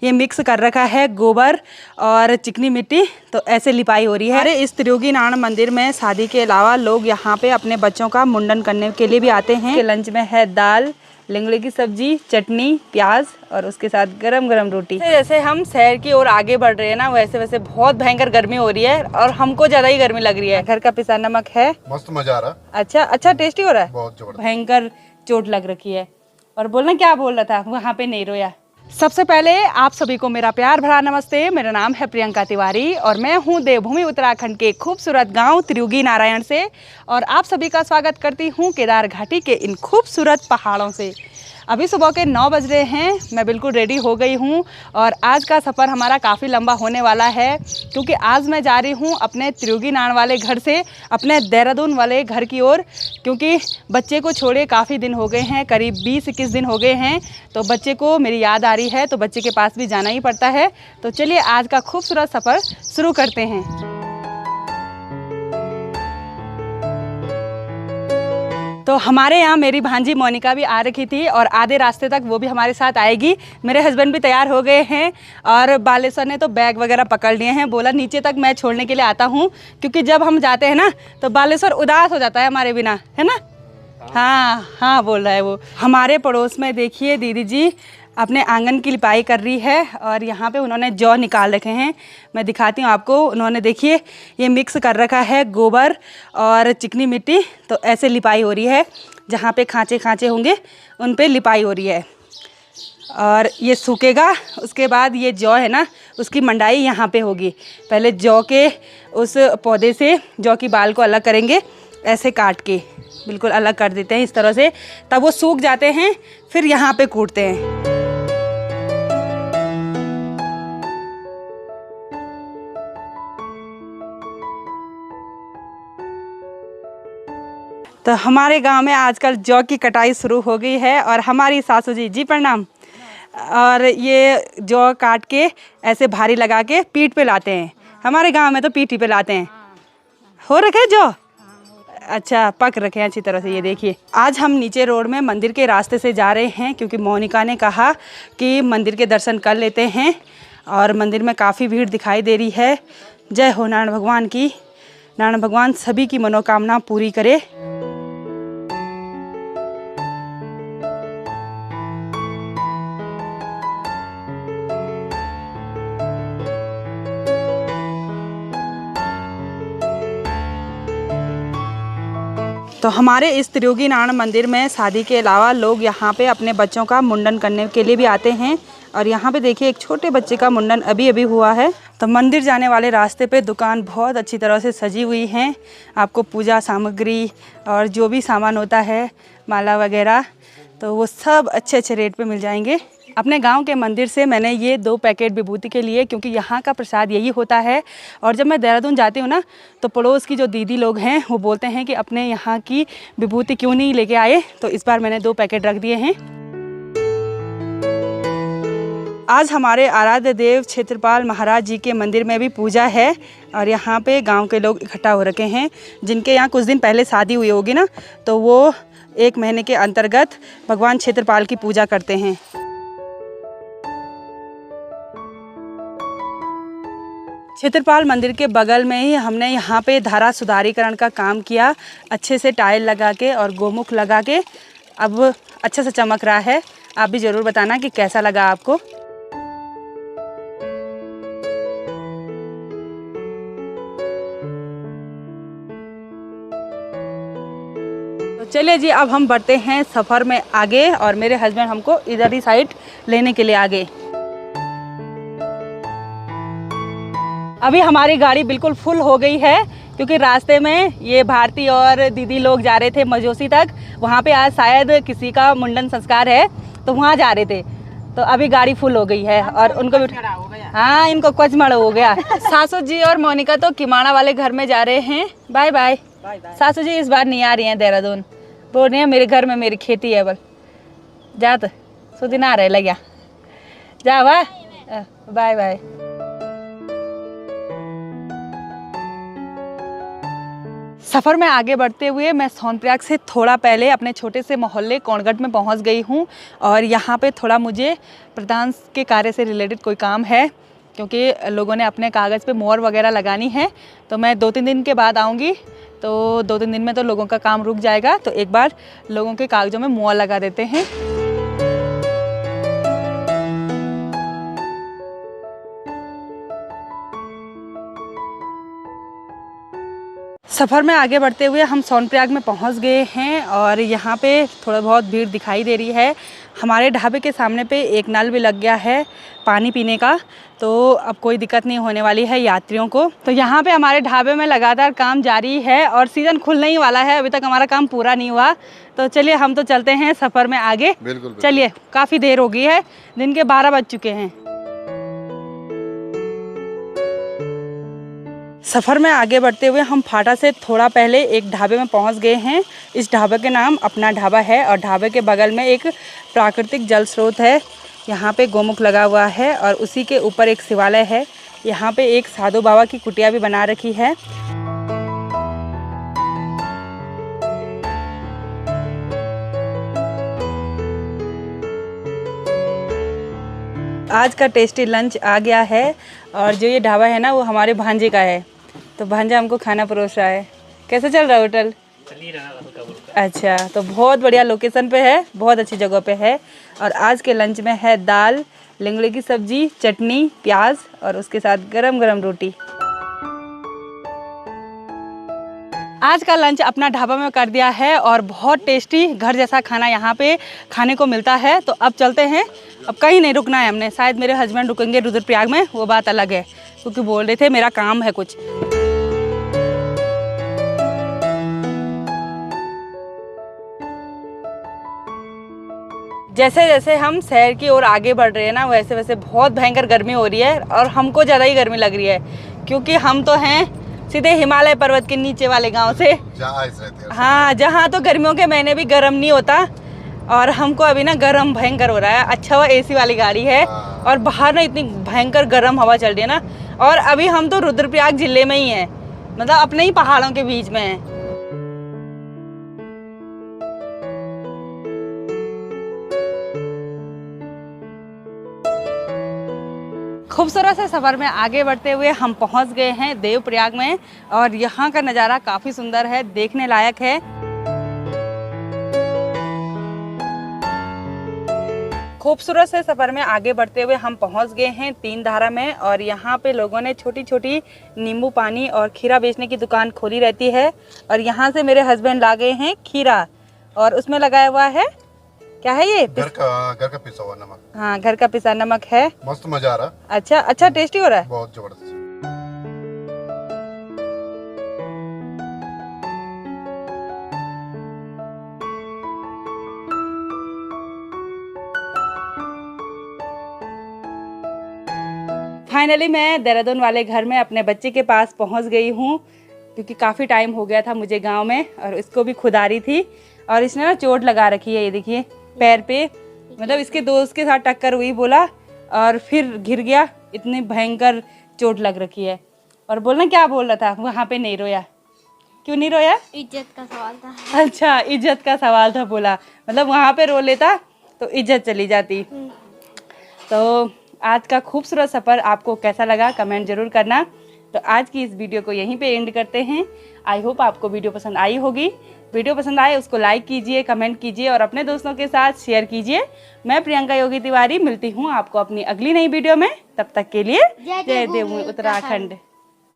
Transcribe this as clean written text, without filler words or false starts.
ये मिक्स कर रखा है गोबर और चिकनी मिट्टी, तो ऐसे लिपाई हो रही है। अरे इस त्रियोगी नारायण मंदिर में शादी के अलावा लोग यहाँ पे अपने बच्चों का मुंडन करने के लिए भी आते हैं। लंच में है दाल, लेंगड़े की सब्जी, चटनी, प्याज और उसके साथ गरम गरम रोटी। जैसे हम शहर की ओर आगे बढ़ रहे हैं ना, वैसे वैसे बहुत भयंकर गर्मी हो रही है और हमको ज्यादा ही गर्मी लग रही है। घर का पिसा नमक है, मस्त मजा आ रहा। अच्छा टेस्टी हो रहा है, बहुत जबरदस्त। भयंकर चोट लग रखी है। और बोलना क्या बोल रहा था, वहाँ पे नहीं रोया। सबसे पहले आप सभी को मेरा प्यार भरा नमस्ते। मेरा नाम है प्रियंका तिवारी और मैं हूँ देवभूमि उत्तराखंड के खूबसूरत गांव त्रियोगी नारायण से, और आप सभी का स्वागत करती हूँ केदार घाटी के इन खूबसूरत पहाड़ों से। अभी सुबह के 9 बज रहे हैं, मैं बिल्कुल रेडी हो गई हूँ और आज का सफ़र हमारा काफ़ी लंबा होने वाला है, क्योंकि आज मैं जा रही हूँ अपने त्रियोगी नारायण वाले घर से अपने देहरादून वाले घर की ओर, क्योंकि बच्चे को छोड़े काफ़ी दिन हो गए हैं, करीब 20-21 दिन हो गए हैं। तो बच्चे को मेरी याद आ रही है, तो बच्चे के पास भी जाना ही पड़ता है। तो चलिए आज का खूबसूरत सफ़र शुरू करते हैं। तो हमारे यहाँ मेरी भांजी मोनिका भी आ रखी थी और आधे रास्ते तक वो भी हमारे साथ आएगी। मेरे हस्बैंड भी तैयार हो गए हैं और बालेश्वर ने तो बैग वगैरह पकड़ लिए हैं, बोला नीचे तक मैं छोड़ने के लिए आता हूँ, क्योंकि जब हम जाते हैं ना तो बालेश्वर उदास हो जाता है हमारे बिना, है ना। हाँ बोल रहा है वो। हमारे पड़ोस में देखिए दीदी जी अपने आंगन की लिपाई कर रही है और यहाँ पे उन्होंने जौ निकाल रखे हैं, मैं दिखाती हूँ आपको। उन्होंने देखिए ये मिक्स कर रखा है गोबर और चिकनी मिट्टी, तो ऐसे लिपाई हो रही है। जहाँ पे खांचे खांचे होंगे उन पे लिपाई हो रही है और ये सूखेगा। उसके बाद ये जौ है ना, उसकी मंडाई यहाँ पे होगी। पहले जौ के उस पौधे से जौ की बाल को अलग करेंगे, ऐसे काट के बिल्कुल अलग कर देते हैं इस तरह से, तब वो सूख जाते हैं, फिर यहाँ पे कूटते हैं। तो हमारे गांव में आजकल जौ की कटाई शुरू हो गई है और हमारी सासू जी प्रणाम, और ये जौ काट के ऐसे भारी लगा के पीठ पे लाते हैं। हमारे गांव में तो पीठी पे लाते हैं। हो रखे जौ, अच्छा पक रखे हैं अच्छी तरह से। ये देखिए आज हम नीचे रोड में मंदिर के रास्ते से जा रहे हैं, क्योंकि मोनिका ने कहा कि मंदिर के दर्शन कर लेते हैं और मंदिर में काफ़ी भीड़ दिखाई दे रही है। जय हो नारायण भगवान की, नारायण भगवान सभी की मनोकामना पूरी करे। तो हमारे इस त्रियोगी नारायण मंदिर में शादी के अलावा लोग यहाँ पे अपने बच्चों का मुंडन करने के लिए भी आते हैं, और यहाँ पे देखिए एक छोटे बच्चे का मुंडन अभी हुआ है। तो मंदिर जाने वाले रास्ते पे दुकान बहुत अच्छी तरह से सजी हुई हैं। आपको पूजा सामग्री और जो भी सामान होता है, माला वगैरह, तो वो सब अच्छे अच्छे रेट पे मिल जाएंगे। अपने गांव के मंदिर से मैंने ये 2 पैकेट विभूति के लिए, क्योंकि यहाँ का प्रसाद यही होता है। और जब मैं देहरादून जाती हूँ ना, तो पड़ोस की जो दीदी लोग हैं वो बोलते हैं कि अपने यहाँ की विभूति क्यों नहीं लेके आए, तो इस बार मैंने 2 पैकेट रख दिए हैं। आज हमारे आराध्य देव क्षेत्रपाल महाराज जी के मंदिर में भी पूजा है और यहाँ पे गांव के लोग इकट्ठा हो रखे हैं, जिनके यहाँ कुछ दिन पहले शादी हुई होगी ना, तो वो 1 महीने के अंतर्गत भगवान क्षेत्रपाल की पूजा करते हैं। क्षेत्रपाल मंदिर के बगल में ही हमने यहाँ पे धारा सुधारीकरण का काम किया, अच्छे से टाइल लगा के और गोमुख लगा के अब अच्छे से चमक रहा है। आप भी ज़रूर बताना कि कैसा लगा आपको। तो चलिए जी, अब हम बढ़ते हैं सफ़र में आगे और मेरे हस्बैंड हमको इधर ही साइड लेने के लिए आगे। अभी हमारी गाड़ी बिल्कुल फुल हो गई है, क्योंकि रास्ते में ये भारती और दीदी लोग जा रहे थे मजोसी तक। वहाँ पे आज शायद किसी का मुंडन संस्कार है, तो वहाँ जा रहे थे। तो अभी गाड़ी फुल हो गई है और उनको भी हाँ, इनको कचमड़ हो गया। सासू जी और मोनिका तो किमाड़ा वाले घर में जा रहे हैं। Bye bye. सासू जी इस बार नहीं आ रही हैं देहरादून, बोल रही हैं मेरे घर में मेरी खेती है। बल जा तो सुदिन आ रहे लग्या जा वाह, बाय बाय। सफ़र में आगे बढ़ते हुए मैं सोनप्रयाग से थोड़ा पहले अपने छोटे से मोहल्ले कोणगढ़ में पहुंच गई हूं और यहां पे थोड़ा मुझे प्रधान के कार्य से रिलेटेड कोई काम है, क्योंकि लोगों ने अपने कागज़ पे मोहर वगैरह लगानी है। तो मैं 2-3 दिन के बाद आऊंगी, तो 2-3 दिन में तो लोगों का काम रुक जाएगा। तो एक बार लोगों के कागज़ों में मोहर लगा देते हैं। सफ़र में आगे बढ़ते हुए हम सोनप्रयाग में पहुंच गए हैं और यहाँ पे थोड़ा बहुत भीड़ दिखाई दे रही है। हमारे ढाबे के सामने पे एक नल भी लग गया है पानी पीने का, तो अब कोई दिक्कत नहीं होने वाली है यात्रियों को। तो यहाँ पे हमारे ढाबे में लगातार काम जारी है और सीज़न खुलने ही वाला है, अभी तक हमारा काम पूरा नहीं हुआ। तो चलिए हम तो चलते हैं सफ़र में आगे। बिल्कुल। चलिए, काफ़ी देर हो गई है, दिन के 12 बज चुके हैं। सफ़र में आगे बढ़ते हुए हम फाटा से थोड़ा पहले एक ढाबे में पहुंच गए हैं। इस ढाबे के नाम अपना ढाबा है और ढाबे के बगल में एक प्राकृतिक जल स्रोत है। यहाँ पे गोमुख लगा हुआ है और उसी के ऊपर एक शिवालय है। यहाँ पे एक साधु बाबा की कुटिया भी बना रखी है। आज का टेस्टी लंच आ गया है और जो ये ढाबा है ना, वो हमारे भांजे का है। तो भांजा हमको खाना परोस रहा है। कैसे चल रहा है होटल? चल ही रहा है। अच्छा, तो बहुत बढ़िया लोकेशन पे है, बहुत अच्छी जगह पे है। और आज के लंच में है दाल, लेंगड़े की सब्जी, चटनी, प्याज और उसके साथ गरम गरम रोटी। आज का लंच अपना ढाबा में कर दिया है और बहुत टेस्टी घर जैसा खाना यहाँ पे खाने को मिलता है। तो अब चलते हैं, अब कहीं नहीं रुकना है हमने। शायद मेरे हस्बैंड रुकेंगे रुद्रप्रयाग में, वो बात अलग है, क्योंकि बोल रहे थे मेरा काम है कुछ। जैसे जैसे हम शहर की ओर आगे बढ़ रहे हैं ना, वैसे वैसे बहुत भयंकर गर्मी हो रही है और हमको ज़्यादा ही गर्मी लग रही है, क्योंकि हम तो हैं सीधे हिमालय पर्वत के नीचे वाले गांव से। हाँ, जहाँ तो गर्मियों के महीने भी गर्म नहीं होता और हमको अभी ना गर्म भयंकर हो रहा है। अच्छा हुआ एसी वाली गाड़ी है और बाहर ना इतनी भयंकर गर्म हवा चल रही है ना। और अभी हम तो रुद्रप्रयाग जिले में ही हैं, मतलब अपने ही पहाड़ों के बीच में हैं। खूबसूरत से सफ़र में आगे बढ़ते हुए हम पहुंच गए हैं देवप्रयाग में और यहाँ का नज़ारा काफ़ी सुंदर है, देखने लायक है। खूबसूरत से सफ़र में आगे बढ़ते हुए हम पहुंच गए हैं तीन धारा में और यहाँ पे लोगों ने छोटी छोटी नींबू पानी और खीरा बेचने की दुकान खोली रहती है। और यहाँ से मेरे हस्बैंड ला गए हैं खीरा और उसमें लगाया हुआ है, क्या है ये? घर का पिसा हुआ नमक। हाँ, घर का पिसा नमक है। मस्त मजा आ रहा। अच्छा, टेस्टी हो रहा है, बहुत जबरदस्त। फाइनली मैं देहरादून वाले घर में अपने बच्चे के पास पहुंच गई हूँ, क्योंकि काफ़ी टाइम हो गया था मुझे गांव में और इसको भी खुदारी थी और इसने ना चोट लगा रखी है, ये देखिए पैर पे। मतलब इसके दोस्त के साथ टक्कर हुई बोला और फिर गिर गया, इतनी भयंकर चोट लग रखी है। और बोलना क्या बोल रहा था, वहाँ पे नहीं रोया? क्यों नहीं रोया? इज्जत का सवाल था। अच्छा, इज्जत का सवाल था बोला, मतलब वहाँ पे रो लेता तो इज्जत चली जाती। तो आज का खूबसूरत सफ़र आपको कैसा लगा कमेंट ज़रूर करना। तो आज की इस वीडियो को यहीं पे एंड करते हैं। आई होप आपको वीडियो पसंद आई होगी। वीडियो पसंद आए उसको लाइक कीजिए, कमेंट कीजिए और अपने दोस्तों के साथ शेयर कीजिए। मैं प्रियंका योगी तिवारी मिलती हूँ आपको अपनी अगली नई वीडियो में। तब तक के लिए जय देव उत्तराखंड।